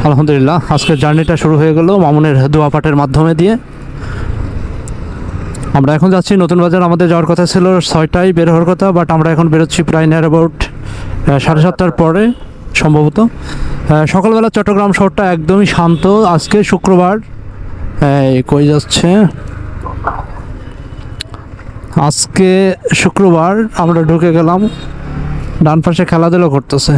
আলহামদুলিল্লাহ, আজকের জার্নিটা শুরু হয়ে গেল মামুনের দোয়া পাঠের মাধ্যমে দিয়ে। আমরা এখন যাচ্ছি নতুন বাজার। আমাদের যাওয়ার কথা ছিল 6টায় বের হওয়ার কথা, বাট আমরা এখন বেরোচ্ছি প্রায় নিয়ার অ্যাবাউট 7:30টার পরে সম্ভবত। সকালবেলা চট্টগ্রাম শহরটা একদমই শান্ত। আজকে শুক্রবার। কই যাচ্ছে? আজকে শুক্রবার। আমরা ঢুকে গেলাম, ডান পাশে খেলাধুলা করতেছে,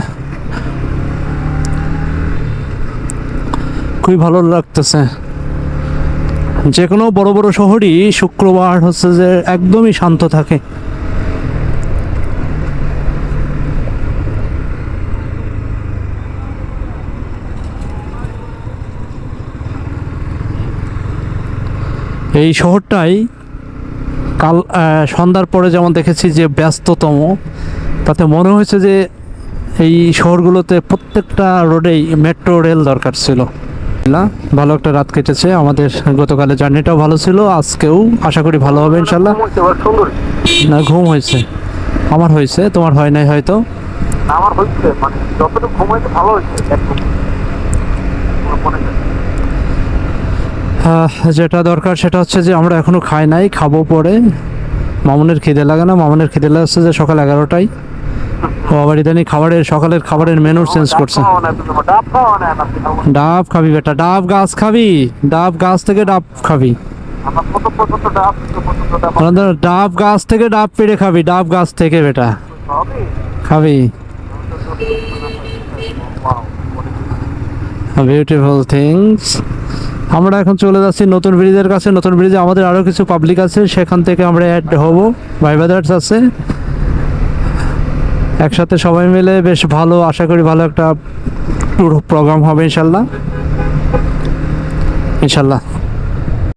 খুবই ভালো লাগতেছে। যে কোনো বড় বড় শহরই শুক্রবার হচ্ছে যে একদমই শান্ত থাকে। এই শহরটাই কাল সন্ধ্যার পরে যেমন দেখেছি যে ব্যস্ততম, তাতে মনে হয়েছে যে এই শহরগুলোতে প্রত্যেকটা রোডেই মেট্রো রেল দরকার ছিল। ভালো একটা রাত কেটেছে আমাদের। গতকালের জার্নিটাও ভালো ছিল, আজকেও আশা করি ভালো হবে ইনশাল্লাহ। না, ঘুম হয়েছে আমার, হয়েছে তোমার হয় নাই হয়তো। আমার হচ্ছে মানে যতটুকু ঘুমাইতে ভালো হচ্ছে একদম যেটা দরকার সেটা হচ্ছে যে আমরা এখনো খাই নাই, খাবো পরে। মামুনের খিদে লাগে না? মামুনের খিদে লাগছে যে সকাল 11টায়। ও আবার ইদানি সকালের খাবারের মেনু চেঞ্জ করছে। ডাব খাবি বেটা, ডাব গাছ খাবি, ডাব গাছ থেকে ডাব খাবি। ডাব গাছ থেকে ডাব পেড়ে খাবি, ডাব গাছ থেকে বেটা খাবি। Beautiful things. আমরা এখন চলে যাচ্ছি নতুন ব্রিজের কাছে। নতুন ব্রিজে আমাদের আরও কিছু পাবলিক আছে, সেখান থেকে আমরা অ্যাড হব। ভাই ব্রাদার্স আছে, একসাথে সবাই মিলে বেশ ভালো, আশা করি ভালো একটা ট্যুর প্রোগ্রাম হবে ইনশাল্লাহ।